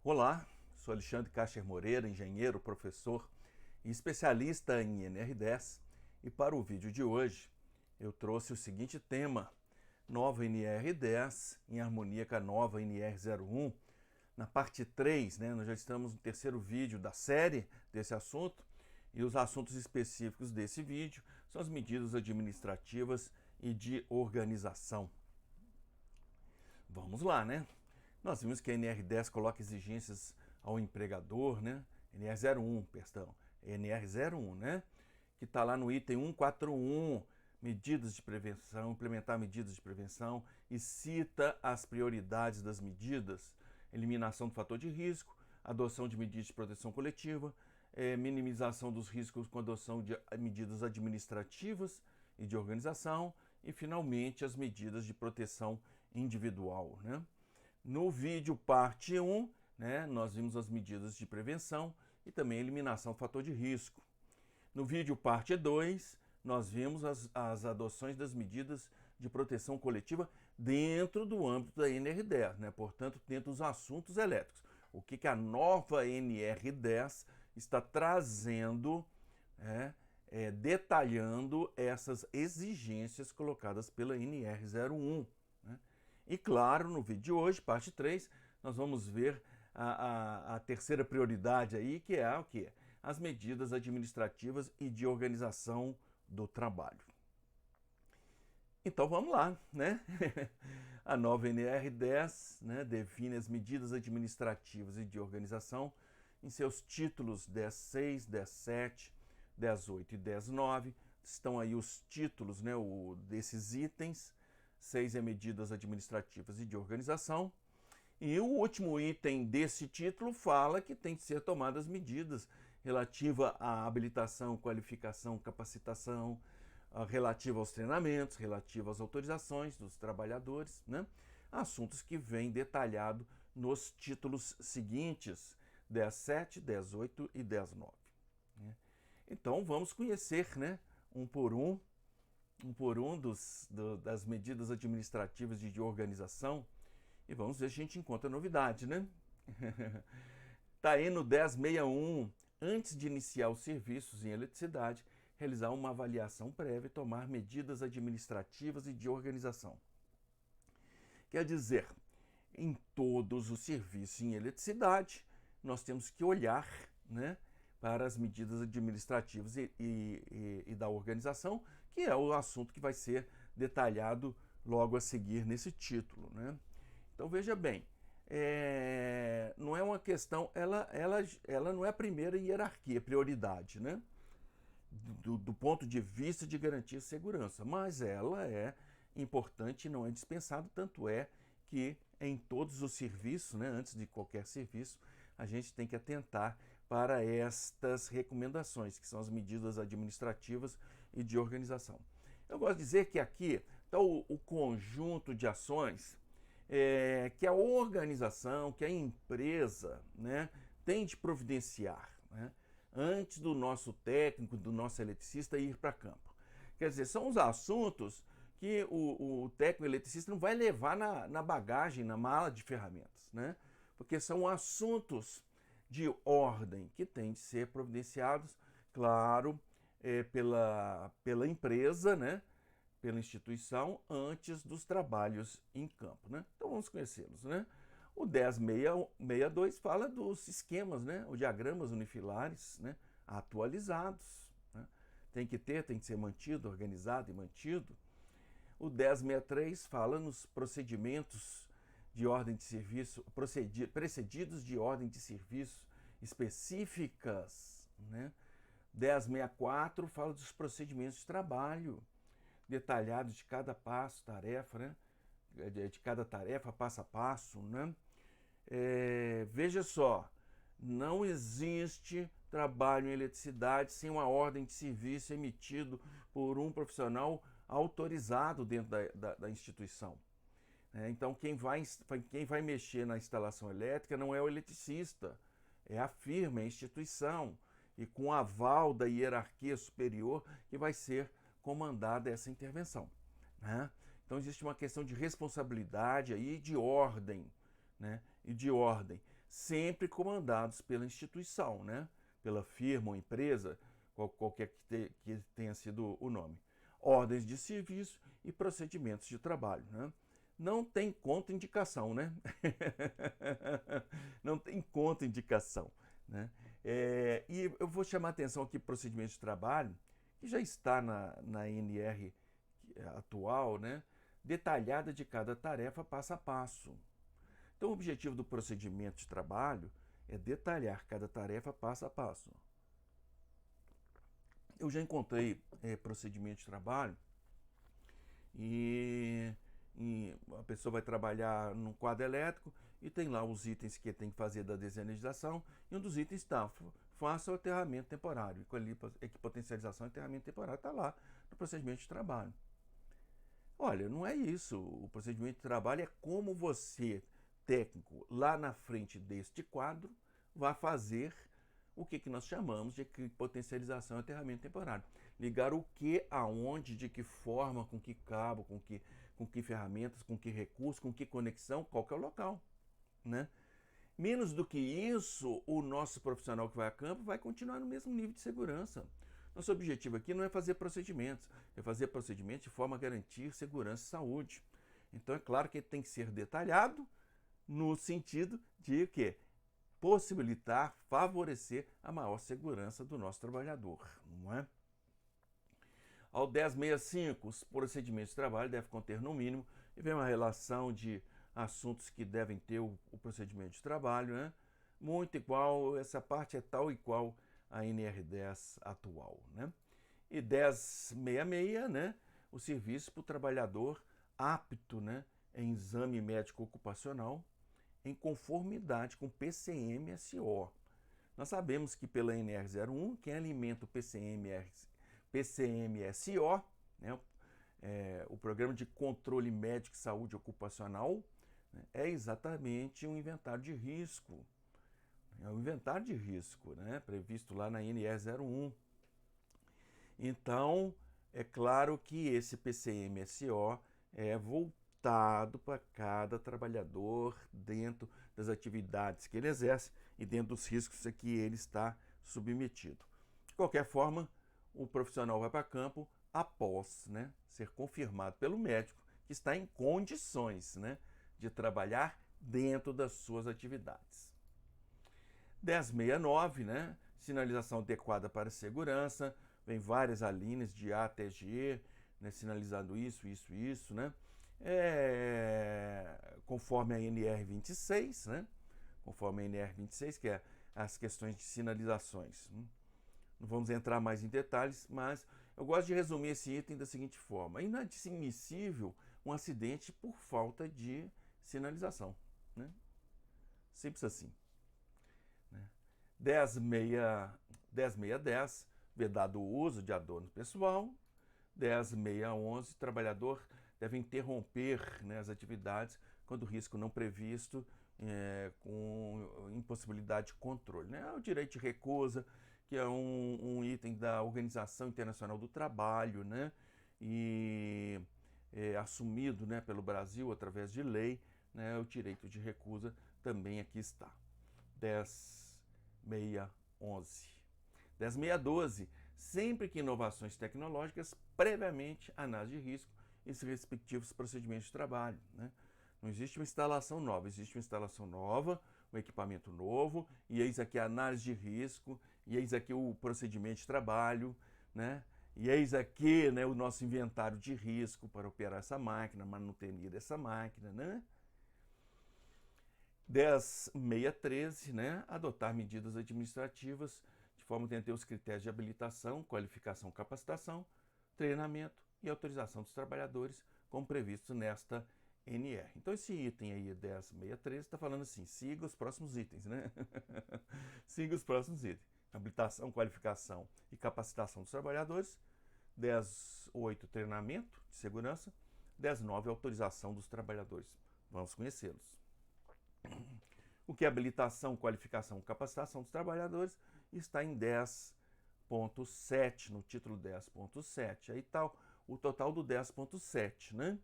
Olá, sou Alexandre Cacher Moreira, engenheiro, professor e especialista em NR10. E para o vídeo de hoje eu trouxe o seguinte tema: nova NR10 em harmonia com a nova NR01. Na parte 3, nós já estamos no terceiro vídeo da série desse assunto, e os assuntos específicos desse vídeo são as medidas administrativas e de organização. Vamos lá, né? Nós vimos que a NR10 coloca exigências ao empregador, né? NR01, perdão, NR01, né? Que está lá no item 141, medidas de prevenção, implementar medidas de prevenção, e cita as prioridades das medidas: eliminação do fator de risco, adoção de medidas de proteção coletiva, minimização dos riscos com adoção de medidas administrativas e de organização, e finalmente as medidas de proteção individual, né? No vídeo parte 1, nós vimos as medidas de prevenção e também a eliminação do fator de risco. No vídeo parte 2, nós vimos as adoções das medidas de proteção coletiva dentro do âmbito da NR10, portanto, dentro dos assuntos elétricos. O que a nova NR10 está trazendo, detalhando essas exigências colocadas pela NR01. E claro, no vídeo de hoje, parte 3, nós vamos ver a terceira prioridade aí, que é o quê? As medidas administrativas e de organização do trabalho. Então vamos lá, né? A nova NR10, define as medidas administrativas e de organização em seus títulos 10.6, 10.7, 10.8 e 10.9. Estão aí os títulos, desses itens. 6 é medidas administrativas e de organização. E o último item desse título fala que tem que ser tomadas medidas relativa à habilitação, qualificação, capacitação, relativa aos treinamentos, relativa às autorizações dos trabalhadores, assuntos que vêm detalhado nos títulos seguintes, 10.7, 10.8 e 10.9. Então vamos conhecer, um por um das medidas administrativas de organização, e vamos ver se a gente encontra novidade, Está aí no 10.61, antes de iniciar os serviços em eletricidade, realizar uma avaliação prévia e tomar medidas administrativas e de organização. Quer dizer, em todos os serviços em eletricidade, nós temos que olhar, para as medidas administrativas e da organização, que é o assunto que vai ser detalhado logo a seguir nesse título, Então veja bem, não é uma questão, ela não é a primeira hierarquia, prioridade, do ponto de vista de garantir segurança, mas ela é importante e não é dispensável, tanto é que em todos os serviços, antes de qualquer serviço, a gente tem que atentar para estas recomendações, que são as medidas administrativas e de organização. Eu gosto de dizer que aqui está o conjunto de ações que a organização, que a empresa, tem de providenciar, antes do nosso técnico, do nosso eletricista ir para campo. Quer dizer, são os assuntos que o técnico eletricista não vai levar na bagagem, na mala de ferramentas, porque são assuntos de ordem que têm de ser providenciados, claro, pela empresa, pela instituição, antes dos trabalhos em campo. Então vamos conhecê-los. O 10.62 fala dos esquemas, ou diagramas unifilares atualizados. Tem que ser mantido, organizado e mantido. O 10.63 fala nos procedimentos de ordem de serviço, precedidos de ordem de serviço específicas. 10.64 fala dos procedimentos de trabalho, detalhados de cada passo, tarefa, de cada tarefa, passo a passo. Veja só, não existe trabalho em eletricidade sem uma ordem de serviço emitido por um profissional autorizado dentro da instituição. Então, quem vai mexer na instalação elétrica não é o eletricista, é a firma, é a instituição, e com aval da hierarquia superior que vai ser comandada essa intervenção. Então, existe uma questão de responsabilidade aí, de ordem, e de ordem. sempre comandados pela instituição, né? Pela firma ou empresa, qualquer que tenha sido o nome. Ordens de serviço e procedimentos de trabalho, né? Não tem contraindicação, né? Não tem contraindicação, né? E eu vou chamar a atenção aqui para o procedimento de trabalho, que já está na NR atual, né? Detalhada de cada tarefa passo a passo. Então, o objetivo do procedimento de trabalho é detalhar cada tarefa passo a passo. Eu já encontrei procedimento de trabalho e a pessoa vai trabalhar num quadro elétrico e tem lá os itens que tem que fazer da desenergização, e um dos itens está: faça o aterramento temporário, equipotencialização e aterramento temporário, está lá no procedimento de trabalho. Olha, não é isso. O procedimento de trabalho é como você, técnico, lá na frente deste quadro, vai fazer o que nós chamamos de potencialização e aterramento temporário. Ligar o que, aonde, de que forma, com que cabo, com que ferramentas, com que recurso, com que conexão, qual que é o local, né? Menos do que isso, o nosso profissional que vai a campo vai continuar no mesmo nível de segurança. Nosso objetivo aqui não é fazer procedimentos, é fazer procedimentos de forma a garantir segurança e saúde. Então é claro que ele tem que ser detalhado no sentido de que possibilitar, favorecer a maior segurança do nosso trabalhador, não é? Ao 1065, os procedimentos de trabalho devem conter, no mínimo, e vem uma relação de assuntos que devem ter o procedimento de trabalho, né? Muito igual, essa parte é tal e qual a NR10 atual, né? E 1066, né? O serviço para o trabalhador apto, né, em exame médico ocupacional, em conformidade com o PCM-SO. Nós sabemos que pela NR01, quem alimenta o PCM-SO, né, o Programa de Controle Médico e Saúde Ocupacional, né, é exatamente um inventário de risco. É um inventário de risco, né, previsto lá na NR01. Então, é claro que esse PCM-SO é voltado para cada trabalhador dentro das atividades que ele exerce e dentro dos riscos a que ele está submetido. De qualquer forma, o profissional vai para campo após, né, ser confirmado pelo médico que está em condições, né, de trabalhar dentro das suas atividades. 1069, né, sinalização adequada para segurança, vem várias alíneas de A até G, né, sinalizando isso, né? Conforme a NR26, né? Conforme a NR26, que é as questões de sinalizações. Não vamos entrar mais em detalhes, mas eu gosto de resumir esse item da seguinte forma: é inadmissível um acidente por falta de sinalização, né? Simples assim. 10.610, vedado o uso de adorno pessoal. 10.611, trabalhador deve interromper, né, as atividades quando o risco não previsto, com impossibilidade de controle, né? O direito de recusa, que é um item da Organização Internacional do Trabalho, né? E assumido, né, pelo Brasil através de lei, né? O direito de recusa também aqui está. 10.611. 10.612. Sempre que inovações tecnológicas, previamente análise de risco e os respectivos procedimentos de trabalho, né? Não existe uma instalação nova, existe uma instalação nova, um equipamento novo, e eis aqui a análise de risco, e eis aqui o procedimento de trabalho, né? E eis aqui, né, o nosso inventário de risco para operar essa máquina, manutenir essa máquina, né? 10.613, né? Adotar medidas administrativas de forma a atender os critérios de habilitação, qualificação, capacitação, treinamento e autorização dos trabalhadores, como previsto nesta NR. Então, esse item aí, 10.613, está falando assim: siga os próximos itens, né? Siga os próximos itens. Habilitação, qualificação e capacitação dos trabalhadores. 10.8, treinamento de segurança. 10.9, autorização dos trabalhadores. Vamos conhecê-los. O que é habilitação, qualificação, capacitação dos trabalhadores está em 10.7, no título 10.7. Aí está o total do 10.7, né?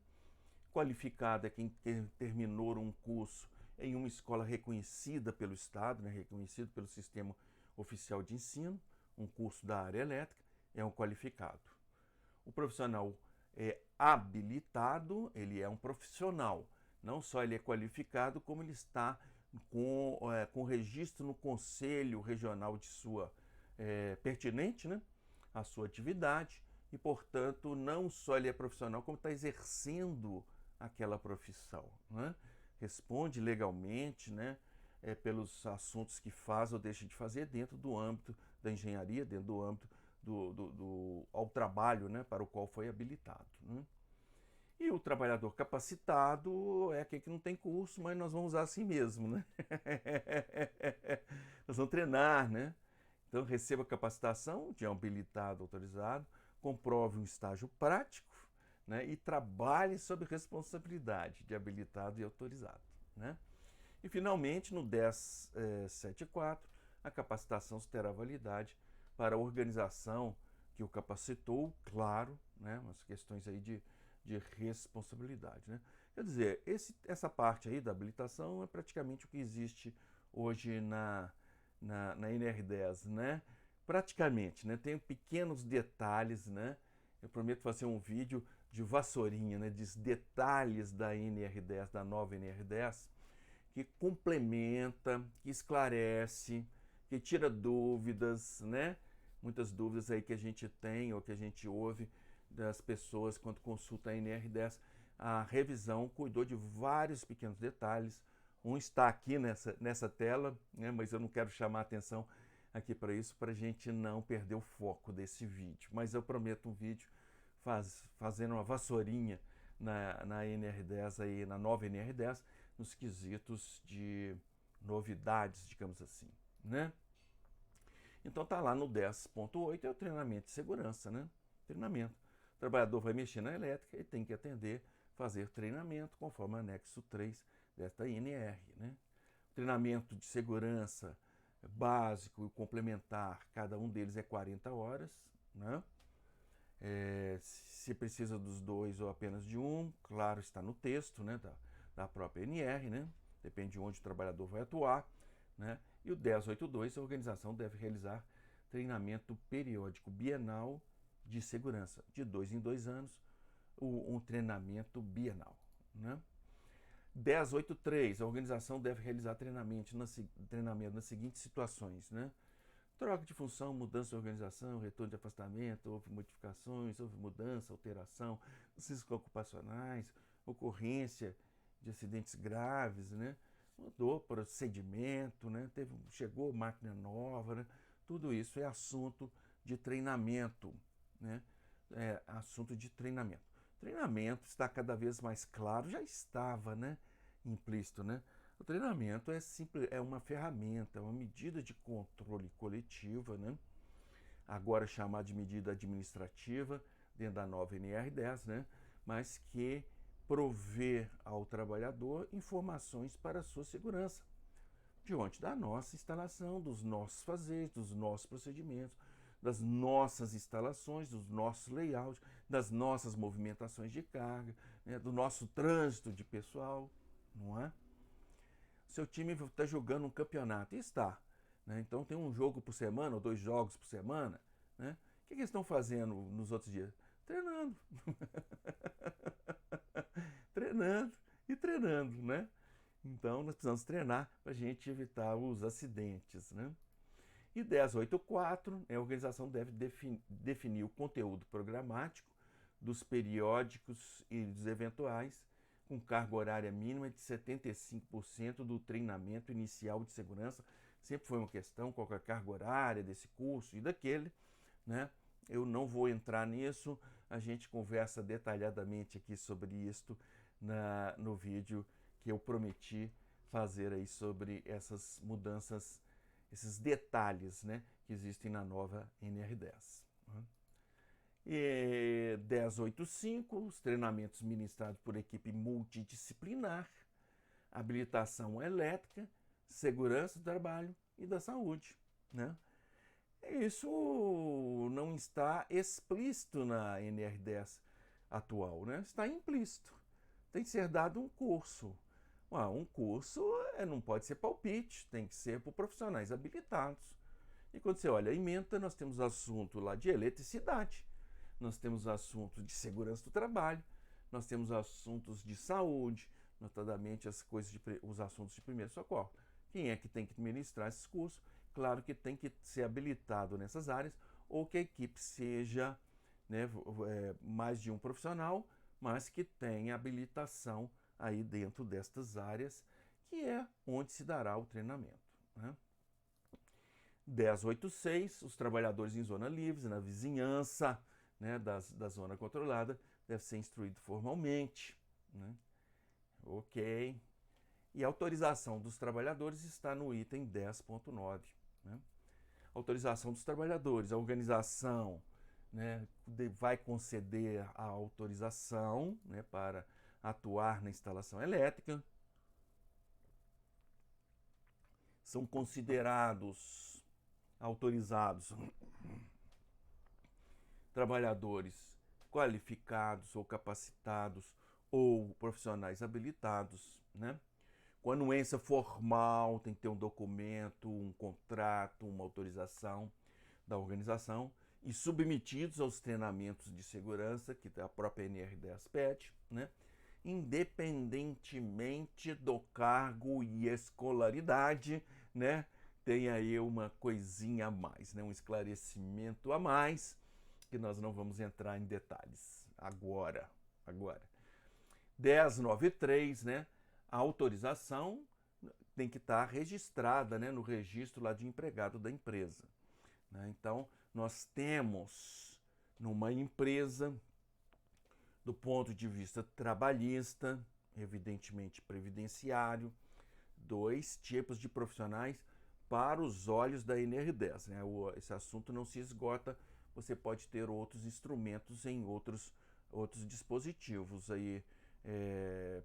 Qualificado é quem terminou um curso em uma escola reconhecida pelo Estado, né, reconhecido pelo Sistema Oficial de Ensino, um curso da área elétrica, é um qualificado. O profissional é habilitado, ele é um profissional. Não só ele é qualificado, como ele está com registro no Conselho Regional de sua pertinente, né, a sua atividade, e, portanto, não só ele é profissional, como está exercendo aquela profissão, né? Responde legalmente, né, pelos assuntos que faz ou deixa de fazer dentro do âmbito da engenharia, dentro do âmbito ao trabalho, né, para o qual foi habilitado, né? E o trabalhador capacitado é aquele que não tem curso, mas nós vamos usar assim mesmo, né? Nós vamos treinar, né? Então, receba capacitação de habilitado, autorizado, comprove um estágio prático, né? E trabalhe sob responsabilidade de habilitado e autorizado, né? E, finalmente, no 10.7.4, a capacitação terá validade para a organização que o capacitou, claro, né? Umas questões aí de responsabilidade, né? Quer dizer, essa parte aí da habilitação é praticamente o que existe hoje na NR10, né? Praticamente, né? Tem pequenos detalhes, né? Eu prometo fazer um vídeo de vassourinha, né? De detalhes da NR10, da nova NR10, que complementa, que esclarece, que tira dúvidas, né? Muitas dúvidas aí que a gente tem ou que a gente ouve das pessoas quando consulta a NR10. A revisão cuidou de vários pequenos detalhes. Um está aqui nessa tela, né? Mas eu não quero chamar a atenção aqui para isso, para a gente não perder o foco desse vídeo. Mas eu prometo um vídeo fazendo uma vassourinha na NR10, aí, na nova NR10, nos quesitos de novidades, digamos assim, né? Então tá lá no 10.8, é o treinamento de segurança, né? Treinamento. O trabalhador vai mexer na elétrica e tem que atender, fazer treinamento conforme o anexo 3 desta INR, né? Treinamento de segurança básico e complementar, cada um deles é 40 horas, né? Se precisa dos dois ou apenas de um, claro, está no texto, né, da própria NR, né? Depende de onde o trabalhador vai atuar, né? E o 10.8.2, a organização deve realizar treinamento periódico bienal de segurança, de 2 em 2 anos, um treinamento bienal, né? 10.8.3, a organização deve realizar treinamento nas seguintes situações, né? Troca de função, mudança de organização, retorno de afastamento, houve modificações, houve mudança, alteração, riscos ocupacionais, ocorrência de acidentes graves, né? Mudou procedimento, né? Chegou máquina nova, né? Tudo isso é assunto de treinamento, né? É assunto de treinamento. Treinamento está cada vez mais claro, já estava, né, implícito, né? O treinamento é uma ferramenta, é uma medida de controle coletiva, né? Agora chamada de medida administrativa, dentro da nova NR10, né? Mas que provê ao trabalhador informações para a sua segurança, diante da nossa instalação, dos nossos fazeres, dos nossos procedimentos, das nossas instalações, dos nossos layouts, das nossas movimentações de carga, né? Do nosso trânsito de pessoal, não é? Seu time está jogando um campeonato, e está, né? Então tem um jogo por semana ou 2 jogos por semana, né? O que eles estão fazendo nos outros dias? Treinando. Treinando e treinando, né? Então nós precisamos treinar para a gente evitar os acidentes, né? E 10.8.4, a organização deve definir o conteúdo programático dos periódicos e dos eventuais, com carga horária mínima de 75% do treinamento inicial de segurança. Sempre foi uma questão, qual é a carga horária desse curso e daquele, né? Eu não vou entrar nisso, a gente conversa detalhadamente aqui sobre isto no vídeo que eu prometi fazer aí sobre essas mudanças, esses detalhes, né, que existem na nova NR10. E 10.8.5, os treinamentos ministrados por equipe multidisciplinar, habilitação elétrica, segurança do trabalho e da saúde, né? Isso não está explícito na NR10 atual, né? Está implícito. Tem que ser dado um curso. Um curso não pode ser palpite, tem que ser por profissionais habilitados. E quando você olha a ementa, nós temos assunto lá de eletricidade, nós temos assuntos de segurança do trabalho, nós temos assuntos de saúde, notadamente os assuntos de primeiro socorro. Quem é que tem que ministrar esses cursos? Claro que tem que ser habilitado nessas áreas, ou que a equipe seja, né, mais de um profissional, mas que tenha habilitação aí dentro destas áreas, que é onde se dará o treinamento, né? 1086, os trabalhadores em zona livre, na vizinhança, né, da zona controlada, deve ser instruído formalmente, né? Ok. E a autorização dos trabalhadores está no item 10.9, né? Autorização dos trabalhadores, a organização, né, vai conceder a autorização, né, para atuar na instalação elétrica. São considerados autorizados trabalhadores qualificados ou capacitados ou profissionais habilitados, né? Com anuência formal, tem que ter um documento, um contrato, uma autorização da organização e submetidos aos treinamentos de segurança que a própria NR10 pede, né? Independentemente do cargo e escolaridade, né? Tem aí uma coisinha a mais, né? Um esclarecimento a mais, que nós não vamos entrar em detalhes agora. 1093, né? A autorização tem que estar registrada, né, no registro lá de empregado da empresa, né? Então, nós temos numa empresa, do ponto de vista trabalhista, evidentemente previdenciário, dois tipos de profissionais para os olhos da NR10, né? Esse assunto não se esgota, você pode ter outros instrumentos em outros dispositivos aí,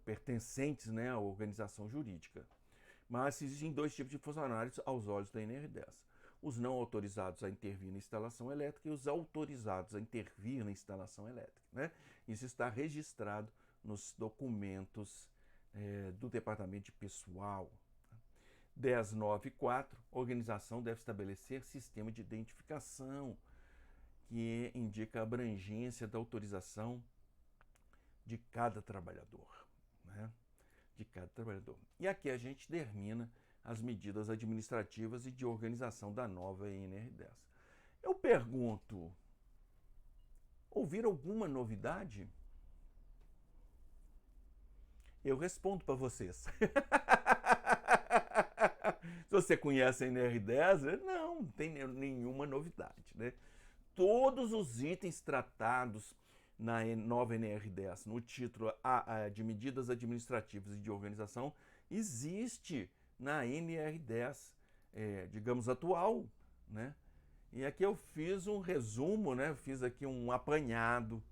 pertencentes, né, à organização jurídica. Mas existem dois tipos de funcionários aos olhos da NR10. Os não autorizados a intervir na instalação elétrica e os autorizados a intervir na instalação elétrica, né? Isso está registrado nos documentos do Departamento de Pessoal. 1094, a organização deve estabelecer sistema de identificação que indica a abrangência da autorização de cada trabalhador, né? De cada trabalhador. E aqui a gente termina as medidas administrativas e de organização da nova NR10. Eu pergunto, ouviram alguma novidade? Eu respondo para vocês. Se você conhece a NR10, não tem nenhuma novidade, né? Todos os itens tratados na nova NR10, no título de medidas administrativas e de organização, existe na NR10, digamos, atual, né? E aqui eu fiz um resumo, né? Eu fiz aqui um apanhado.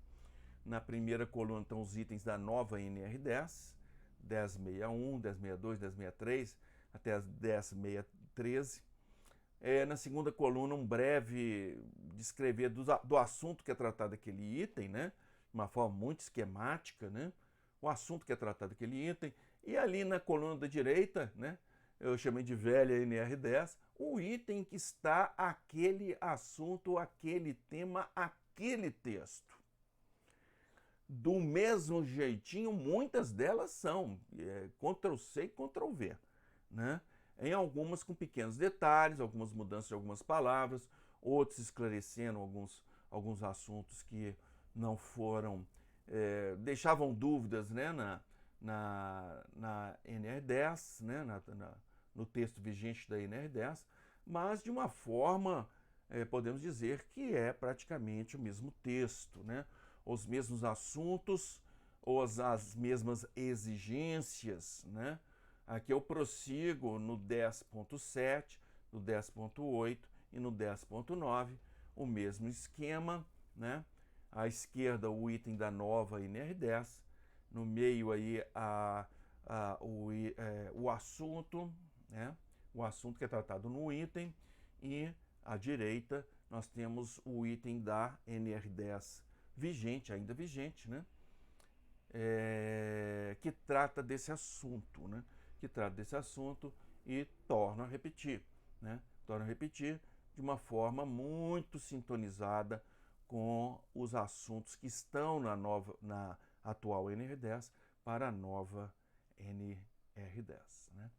Na primeira coluna estão os itens da nova NR10, 1061, 1062, 1063, até as 10613. Na segunda coluna, um breve descrever do assunto que é tratado aquele item, né? De uma forma muito esquemática, né? O assunto que é tratado aquele item. E ali na coluna da direita, né? Eu chamei de velha NR10, o item que está aquele assunto, aquele tema, aquele texto. Do mesmo jeitinho, muitas delas são Ctrl+C e Ctrl+V, né? Em algumas com pequenos detalhes, algumas mudanças de algumas palavras, outros esclarecendo alguns assuntos que não foram, deixavam dúvidas, né, na NR10, né, no texto vigente da NR10, mas de uma forma, podemos dizer que é praticamente o mesmo texto, né? Os mesmos assuntos ou as mesmas exigências, né? Aqui eu prossigo no 10.7, no 10.8 e no 10.9, o mesmo esquema, né? À esquerda o item da nova NR10, no meio aí o assunto, né? O assunto que é tratado no item, e à direita nós temos o item da NR10 vigente, ainda vigente, né? que trata desse assunto, né? Que trata desse assunto e torna a repetir, né? Torna a repetir de uma forma muito sintonizada com os assuntos que estão na atual NR10 para a nova NR10, né?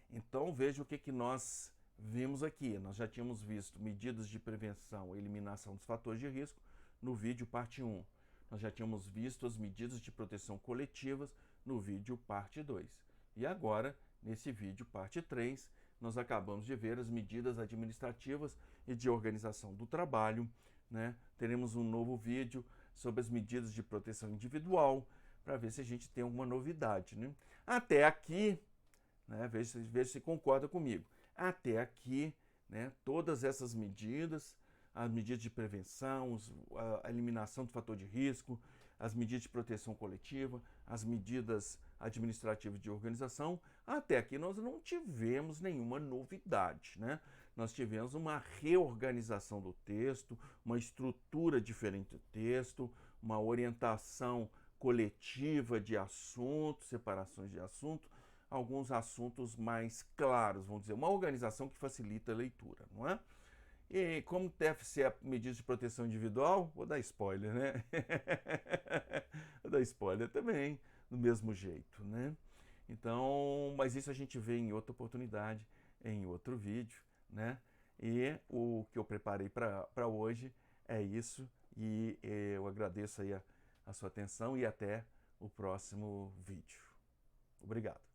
Então veja o que nós vimos aqui. Nós já tínhamos visto medidas de prevenção e eliminação dos fatores de risco no vídeo parte 1. Nós já tínhamos visto as medidas de proteção coletivas no vídeo parte 2. E agora, nesse vídeo parte 3, nós acabamos de ver as medidas administrativas e de organização do trabalho, né? Teremos um novo vídeo sobre as medidas de proteção individual, para ver se a gente tem alguma novidade, né? Até aqui, né, veja se concorda comigo, até aqui, né, todas essas medidas, as medidas de prevenção, a eliminação do fator de risco, as medidas de proteção coletiva, as medidas administrativas de organização, até aqui nós não tivemos nenhuma novidade, né? Nós tivemos uma reorganização do texto, uma estrutura diferente do texto, uma orientação coletiva de assuntos, separações de assuntos, alguns assuntos mais claros, vamos dizer, uma organização que facilita a leitura, não é? E como deve ser a medida de proteção individual, vou dar spoiler, né? Vou dar spoiler também, do mesmo jeito, né? Então, mas isso a gente vê em outra oportunidade, em outro vídeo, né? E o que eu preparei para hoje é isso, e eu agradeço aí a sua atenção e até o próximo vídeo. Obrigado.